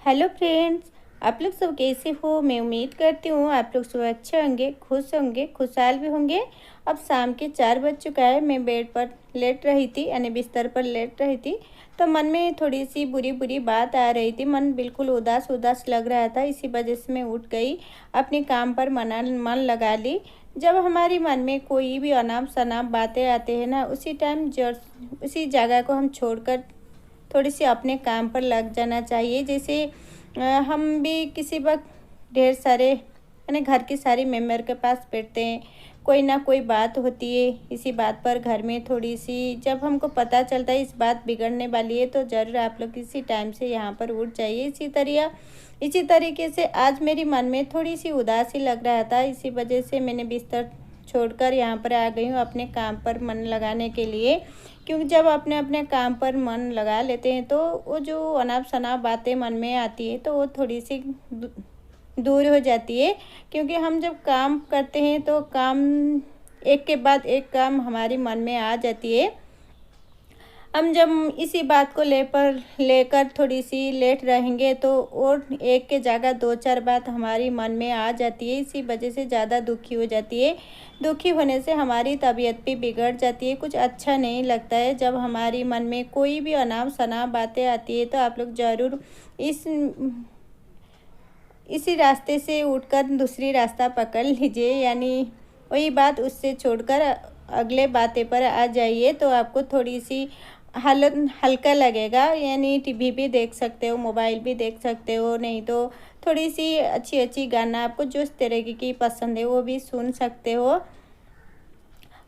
Hello friends, आप लोग सब कैसे हो। मैं उम्मीद करती हूँ आप लोग सब अच्छे होंगे, खुश होंगे, खुशहाल भी होंगे। अब शाम के 4 बज चुका है। मैं बेड पर लेट रही थी, यानी बिस्तर पर लेट रही थी, तो मन में थोड़ी सी बुरी बुरी बात आ रही थी। मन बिल्कुल उदास उदास लग रहा था। इसी वजह से मैं उठ गई, अपने काम पर मन लगा ली। जब हमारी मन में कोई भी अनाप शनाप बातें आते हैं ना, उसी जगह को हम छोड़कर थोड़ी सी अपने काम पर लग जाना चाहिए। जैसे हम भी किसी वक्त ढेर सारे यानी घर के सारे मेम्बर के पास बैठते हैं, कोई ना कोई बात होती है। इसी बात पर घर में थोड़ी सी जब हमको पता चलता है इस बात बिगड़ने वाली है, तो ज़रूर आप लोग इसी टाइम से यहाँ पर उठ जाइए। इसी तरीके से आज मेरी मन में थोड़ी सी उदासी लग रहा था। इसी वजह से मैंने बिस्तर छोड़कर यहाँ पर आ गई हूँ अपने काम पर मन लगाने के लिए। क्योंकि जब अपने अपने काम पर मन लगा लेते हैं, तो वो जो अनाप शनाप बातें मन में आती है, तो वो थोड़ी सी दूर हो जाती है। क्योंकि हम जब काम करते हैं तो काम एक के बाद एक काम हमारी मन में आ जाती है। हम जब इसी बात को लेकर थोड़ी सी लेट रहेंगे, तो और एक के जगह 2-4 बात हमारी मन में आ जाती है। इसी वजह से ज़्यादा दुखी हो जाती है। दुखी होने से हमारी तबीयत भी बिगड़ जाती है, कुछ अच्छा नहीं लगता है। जब हमारी मन में कोई भी अनाप शनाप बातें आती है, तो आप लोग ज़रूर इसी रास्ते से उठकर दूसरी रास्ता पकड़ लीजिए, यानी वही बात उससे छोड़कर अगले बातें पर आ जाइए। तो आपको थोड़ी सी हल्का लगेगा। यानी टीवी भी देख सकते हो, मोबाइल भी देख सकते हो, नहीं तो थोड़ी सी अच्छी अच्छी गाना आपको जो इस तरह की पसंद है वो भी सुन सकते हो।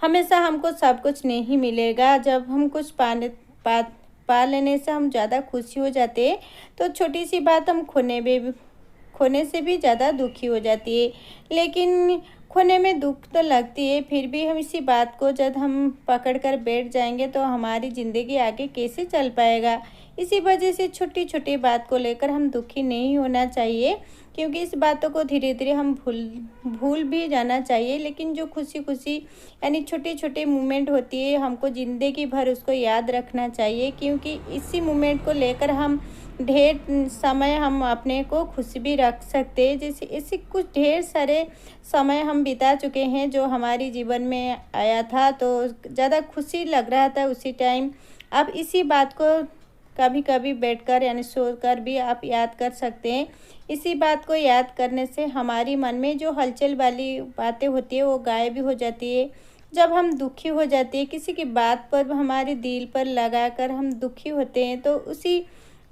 हमेशा हमको सब कुछ नहीं मिलेगा। जब हम कुछ पा लेने से हम ज़्यादा खुशी हो जाते हैं, तो छोटी सी बात हम खोने से भी ज़्यादा दुखी हो जाती है। लेकिन खोने में दुख तो लगती है, फिर भी हम इसी बात को जब हम पकड़ कर बैठ जाएंगे, तो हमारी ज़िंदगी आगे कैसे चल पाएगा। इसी वजह से छोटी छोटी बात को लेकर हम दुखी नहीं होना चाहिए। क्योंकि इस बातों को धीरे धीरे हम भूल भी जाना चाहिए। लेकिन जो खुशी खुशी यानी छोटे छोटे मोमेंट होती है, हमको ज़िंदगी भर उसको याद रखना चाहिए। क्योंकि इसी मोमेंट को लेकर हम ढेर समय हम अपने को खुश भी रख सकते हैं। जैसे ऐसे कुछ ढेर सारे समय हम बिता चुके हैं जो हमारी जीवन में आया था, तो ज़्यादा खुशी लग रहा था उसी टाइम। अब इसी बात को कभी कभी बैठकर यानी सोकर भी आप याद कर सकते हैं। इसी बात को याद करने से हमारी मन में जो हलचल वाली बातें होती है वो गायब भी हो जाती है। जब हम दुखी हो जाते हैं, किसी की बात पर हमारे दिल पर लगाकर हम दुखी होते हैं, तो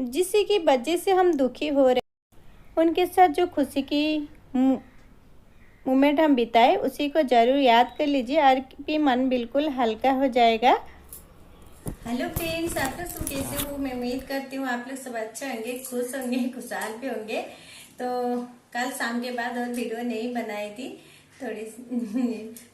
जिसी की वजह से हम दुखी हो रहे हैं, उनके साथ जो खुशी की मोमेंट हम बिताए, उसी को ज़रूर याद कर लीजिए और भी मन बिल्कुल हल्का हो जाएगा। हेलो फ्रेंड्स, आप लोग सब कैसे हो। मैं उम्मीद करती हूँ आप लोग सब अच्छे होंगे, खुश होंगे, खुशहाल भी होंगे। तो कल शाम के बाद और वीडियो नहीं बनाई थी, थोड़ी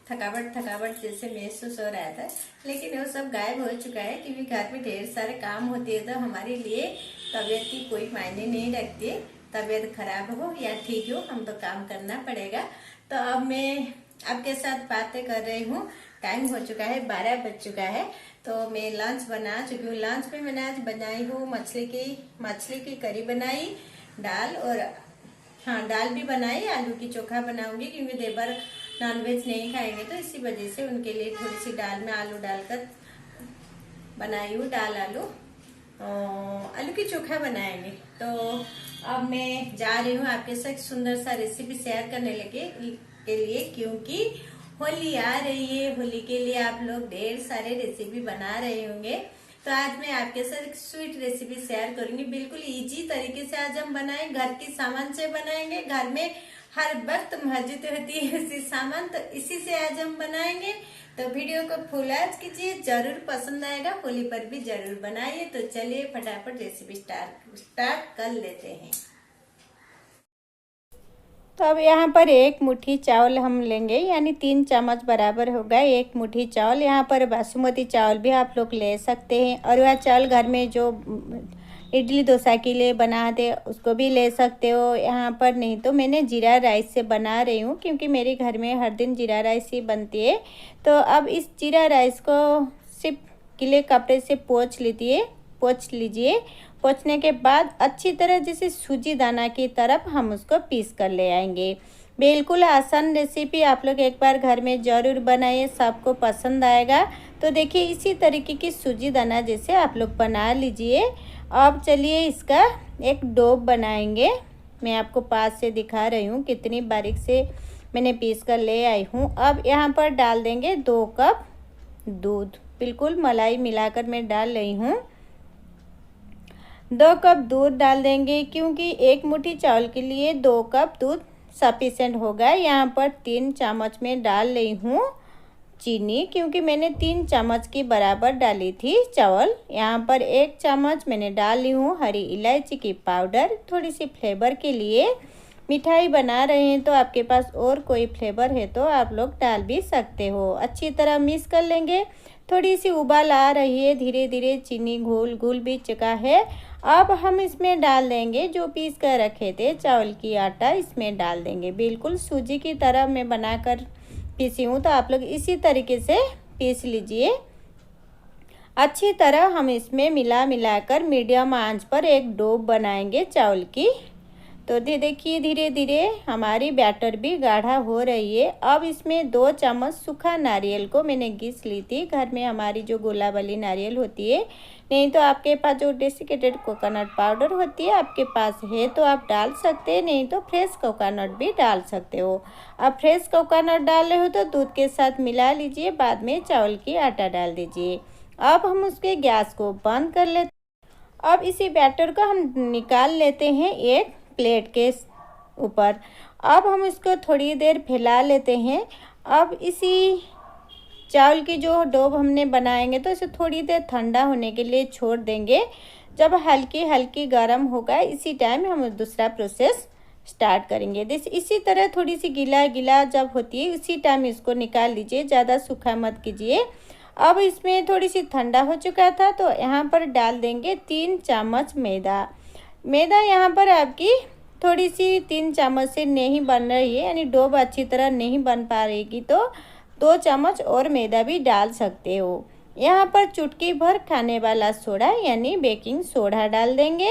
थकावट जैसे महसूस हो रहा था। लेकिन वो सब गायब हो चुका है, क्योंकि घर में ढेर सारे काम होते हैं। तो हमारे लिए तबीयत की कोई मायने नहीं रखती है। तबीयत खराब हो या ठीक हो, हम तो काम करना पड़ेगा। तो अब मैं आपके साथ बातें कर रही हूँ। टाइम हो चुका है, 12 बज चुका है। तो मैं लंच बना चुकी हूँ। लंच में मैंने आज बनाई हूँ मछली की करी बनाई, दाल और दाल भी बनाई, आलू की चोखा बनाऊंगी। क्योंकि देवर नॉनवेज नहीं खाएंगे, तो इसी वजह से उनके लिए थोड़ी सी दाल में आलू डालकर बनाई हूँ। दाल आलू की चोखा बनाएंगे। तो अब मैं जा रही हूँ आपके साथ सुंदर सा रेसिपी शेयर करने के लिए, क्योंकि होली आ रही है। होली के लिए आप लोग ढेर सारे रेसिपी बना रहे होंगे। तो आज मैं आपके साथ एक स्वीट रेसिपी शेयर करूंगी। बिल्कुल इजी तरीके से आज हम बनाएं, घर की सामान से बनाएंगे। घर में हर वक्त मौजूद होती है इसी सामान, तो इसी से आज हम बनाएंगे। तो वीडियो को फुल वॉच कीजिए, जरूर पसंद आएगा। होली पर भी जरूर बनाइए। तो चलिए फटाफट रेसिपी स्टार्ट कर लेते हैं। तो अब यहाँ पर 1 मुट्ठी चावल हम लेंगे, यानी 3 चम्मच बराबर होगा 1 मुट्ठी चावल। यहाँ पर बासमती चावल भी आप लोग ले सकते हैं, और वह चावल घर में जो इडली डोसा के लिए बनाते उसको भी ले सकते हो। यहाँ पर नहीं तो मैंने जीरा राइस से बना रही हूँ, क्योंकि मेरे घर में हर दिन जीरा राइस ही बनती है। तो अब इस जीरा राइस को सिर्फ गीले कपड़े से पोंछ लीजिए। पोंछने के बाद अच्छी तरह जैसे सूजी दाना की तरफ हम उसको पीस कर ले आएंगे। बिल्कुल आसान रेसिपी, आप लोग एक बार घर में ज़रूर बनाइए, सबको पसंद आएगा। तो देखिए इसी तरीके की सूजी दाना जैसे आप लोग बना लीजिए। अब चलिए इसका एक डो बनाएंगे। मैं आपको पास से दिखा रही हूँ कितनी बारीक से मैंने पीस कर ले आई हूँ। अब यहाँ पर डाल देंगे 2 कप दूध, बिल्कुल मलाई मिलाकर मैं डाल रही हूँ। 2 कप दूध डाल देंगे क्योंकि 1 मुट्ठी चावल के लिए 2 कप दूध सफिशेंट होगा। यहाँ पर 3 चम्मच में डाल रही हूँ चीनी, क्योंकि मैंने 3 चम्मच की बराबर डाली थी चावल। यहाँ पर 1 चम्मच मैंने डाल ली हूँ हरी इलायची की पाउडर, थोड़ी सी फ्लेवर के लिए। मिठाई बना रहे हैं तो आपके पास और कोई फ्लेवर है तो आप लोग डाल भी सकते हो। अच्छी तरह मिक्स कर लेंगे। थोड़ी सी उबाल आ रही है, धीरे धीरे चीनी घुल भी चुका है। अब हम इसमें डाल देंगे जो पीस कर रखे थे चावल की आटा, इसमें डाल देंगे। बिल्कुल सूजी की तरह मैं बनाकर पीसी हूँ, तो आप लोग इसी तरीके से पीस लीजिए। अच्छी तरह हम इसमें मिलाकर मीडियम आंच पर एक डो बनाएंगे चावल की। तो देखिए धीरे धीरे हमारी बैटर भी गाढ़ा हो रही है। अब इसमें 2 चम्मच सूखा नारियल को मैंने घिस ली थी। घर में हमारी जो गोला वाली नारियल होती है, नहीं तो आपके पास जो डेसिकेटेड कोकोनट पाउडर होती है आपके पास है तो आप डाल सकते हैं, नहीं तो फ्रेश कोकोनट भी डाल सकते हो। अब फ्रेश कोकोनट डाल रहे हो तो दूध के साथ मिला लीजिए, बाद में चावल की आटा डाल दीजिए। अब हम उसके गैस को बंद कर लेते। अब इसी बैटर को हम निकाल लेते हैं एक प्लेट के ऊपर। अब हम इसको थोड़ी देर फैला लेते हैं। अब इसी चावल की जो डो हमने बनाएंगे तो इसे थोड़ी देर ठंडा होने के लिए छोड़ देंगे। जब हल्की हल्की गर्म होगा इसी टाइम हम दूसरा प्रोसेस स्टार्ट करेंगे। इसी तरह थोड़ी सी गीला गीला जब होती है इसी टाइम इसको निकाल लीजिए, ज़्यादा सूखा मत कीजिए। अब इसमें थोड़ी सी ठंडा हो चुका था तो यहाँ पर डाल देंगे 3 चम्मच मैदा यहाँ पर आपकी थोड़ी सी 3 चम्मच से नहीं बन रही है, यानी डो अच्छी तरह नहीं बन पा रहेगी तो 2 चम्मच और मैदा भी डाल सकते हो। यहाँ पर चुटकी भर खाने वाला सोडा यानी बेकिंग सोडा डाल देंगे।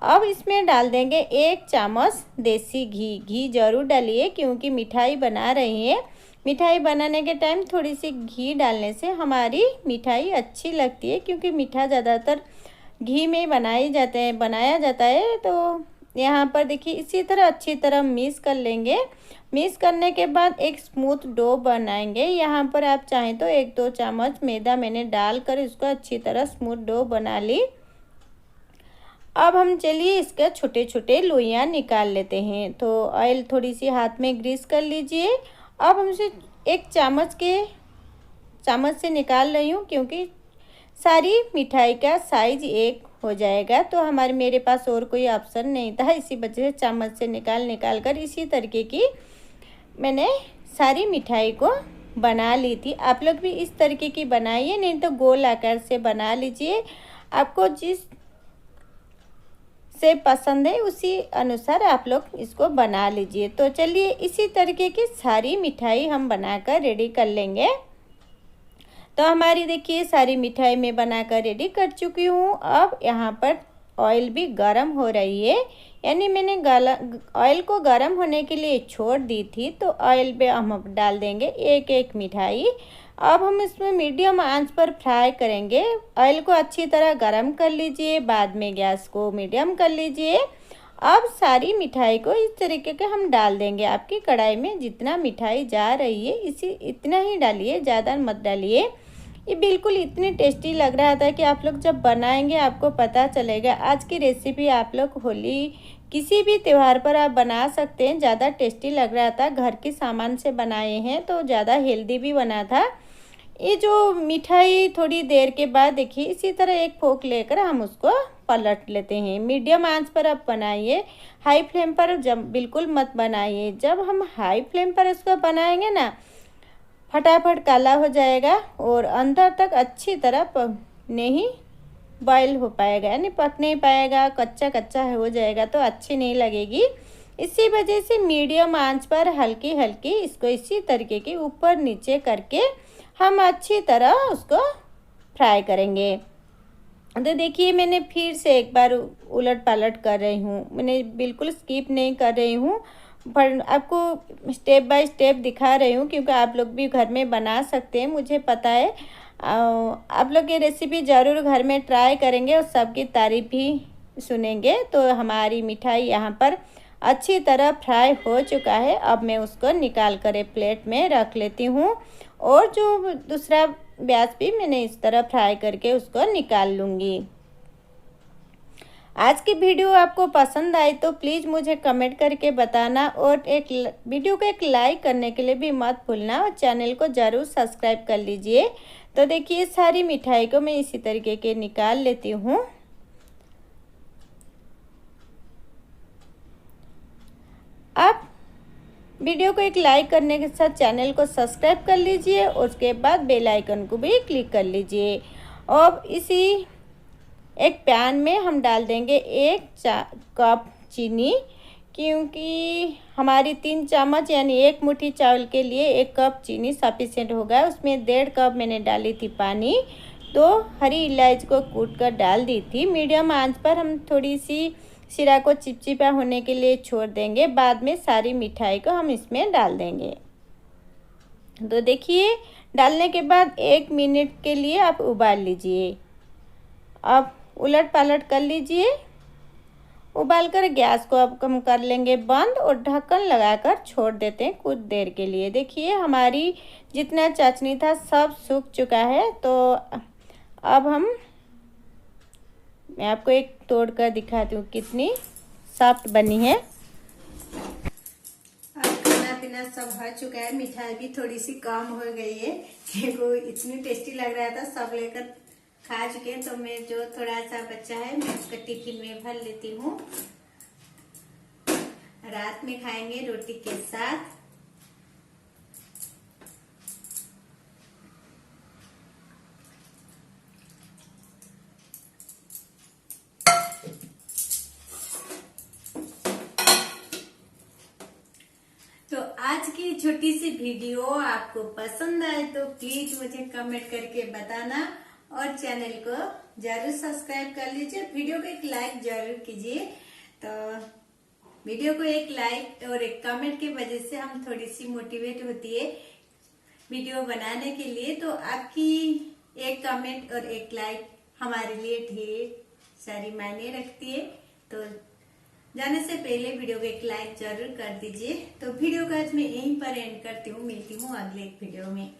अब इसमें डाल देंगे 1 चम्मच देसी घी ज़रूर डालिए क्योंकि मिठाई बना रही है। मिठाई बनाने के टाइम थोड़ी सी घी डालने से हमारी मिठाई अच्छी लगती है, क्योंकि मीठा ज़्यादातर घी में बनाया जाता है। तो यहाँ पर देखिए इसी तरह अच्छी तरह मिक्स कर लेंगे। मिक्स करने के बाद एक स्मूथ डो बनाएंगे। यहाँ पर आप चाहें तो 1-2 चम्मच मैदा मैंने डालकर इसको अच्छी तरह स्मूथ डो बना ली। अब हम चलिए इसके छोटे छोटे लोइयाँ निकाल लेते हैं। तो ऑयल थोड़ी सी हाथ में ग्रीस कर लीजिए। अब हम इसे 1 चम्मच से निकाल रही हूँ क्योंकि सारी मिठाई का साइज एक हो जाएगा। तो मेरे पास और कोई ऑप्शन नहीं था, इसी वजह से चम्मच से निकाल कर इसी तरीके की मैंने सारी मिठाई को बना ली थी। आप लोग भी इस तरीके की बनाइए, नहीं तो गोल आकार से बना लीजिए। आपको जिस से पसंद है उसी अनुसार आप लोग इसको बना लीजिए। तो चलिए इसी तरीके की सारी मिठाई हम बनाकर रेडी कर लेंगे। तो हमारी देखिए सारी मिठाई मैं बनाकर रेडी कर चुकी हूँ। अब यहाँ पर ऑयल भी गर्म हो रही है, यानी मैंने ऑयल को गर्म होने के लिए छोड़ दी थी। तो ऑयल पे हम डाल देंगे एक एक मिठाई। अब हम इसमें मीडियम आंच पर फ्राई करेंगे। ऑयल को अच्छी तरह गर्म कर लीजिए, बाद में गैस को मीडियम कर लीजिए। अब सारी मिठाई को इस तरीके के हम डाल देंगे आपकी कढ़ाई में। जितना मिठाई जा रही है इतना ही डालिए, ज़्यादा मत डालिए। ये बिल्कुल इतनी टेस्टी लग रहा था कि आप लोग जब बनाएंगे आपको पता चलेगा। आज की रेसिपी आप लोग होली किसी भी त्यौहार पर आप बना सकते हैं। ज़्यादा टेस्टी लग रहा था, घर के सामान से बनाए हैं तो ज़्यादा हेल्दी भी बना था। ये जो मिठाई थोड़ी देर के बाद देखिए इसी तरह एक फोक लेकर हम उसको पलट लेते हैं। मीडियम आंच पर आप बनाइए, हाई फ्लेम पर बिल्कुल मत बनाइए। जब हम हाई फ्लेम पर इसको बनाएंगे ना, फटाफट काला हो जाएगा और अंदर तक अच्छी तरह नहीं बॉयल हो पाएगा, यानी पक नहीं पाएगा, कच्चा कच्चा हो जाएगा तो अच्छी नहीं लगेगी। इसी वजह से मीडियम आंच पर हल्की हल्की इसको इसी तरीके के ऊपर नीचे करके हम अच्छी तरह उसको फ्राई करेंगे। तो देखिए मैंने फिर से एक बार उलट पालट कर रही हूँ, मैंने बिल्कुल स्किप नहीं कर रही हूँ, पर आपको स्टेप बाय स्टेप दिखा रही हूँ क्योंकि आप लोग भी घर में बना सकते हैं, मुझे पता है। आप लोग ये रेसिपी ज़रूर घर में ट्राई करेंगे और सबकी तारीफ़ भी सुनेंगे। तो हमारी मिठाई यहाँ पर अच्छी तरह फ्राई हो चुका है। अब मैं उसको निकाल कर एक प्लेट में रख लेती हूँ और जो दूसरा ब्याज भी मैंने इस तरह फ्राई करके उसको निकाल लूँगी। आज की वीडियो आपको पसंद आई तो प्लीज़ मुझे कमेंट करके बताना और एक वीडियो को एक लाइक करने के लिए भी मत भूलना और चैनल को ज़रूर सब्सक्राइब कर लीजिए। तो देखिए सारी मिठाई को मैं इसी तरीके के निकाल लेती हूँ। आप वीडियो को एक लाइक करने के साथ चैनल को सब्सक्राइब कर लीजिए और उसके बाद बेल आइकन को भी क्लिक कर लीजिए। और इसी एक पैन में हम डाल देंगे 1 कप चीनी, क्योंकि हमारी 3 चम्मच यानी 1 मुट्ठी चावल के लिए 1 कप चीनी सफिशिएंट होगा। उसमें 1.5 कप मैंने डाली थी पानी। तो हरी इलायची को कूट कर डाल दी थी। मीडियम आंच पर हम थोड़ी सी शीरा को चिपचिपा होने के लिए छोड़ देंगे। बाद में सारी मिठाई को हम इसमें डाल देंगे। तो देखिए डालने के बाद 1 मिनट के लिए आप उबाल लीजिए। अब उलट पालट कर लीजिए। उबालकर गैस को अब कम कर लेंगे बंद और ढक्कन लगाकर छोड़ देते हैं कुछ देर के लिए। देखिए हमारी जितना चाशनी था सब सूख चुका है। तो अब मैं आपको एक तोड़ कर दिखाती हूँ कितनी सॉफ्ट बनी है। अब खाना पीना सब हो चुका है, मिठाई भी थोड़ी सी कम हो गई है क्योंकि इतनी टेस्टी लग रहा था, सब लेकर खा चुके हैं। तो मैं जो थोड़ा सा बच्चा है मैं उसका टिफिन में भर लेती हूँ। रात में खाएंगे रोटी के साथ। तो आज की छोटी सी वीडियो आपको पसंद आए तो प्लीज मुझे कमेंट करके बताना और चैनल को जरूर सब्सक्राइब कर लीजिए। वीडियो को एक लाइक जरूर कीजिए। तो वीडियो को एक लाइक और एक कमेंट की वजह से हम थोड़ी सी मोटिवेट होती है वीडियो बनाने के लिए। तो आपकी एक कमेंट और एक लाइक हमारे लिए ढेर सारी मायने रखती है। तो जाने से पहले वीडियो को एक लाइक जरूर कर दीजिए। तो वीडियो का आज मैं यहीं पर एंड करती हूँ। मिलती हूँ अगले एक वीडियो में।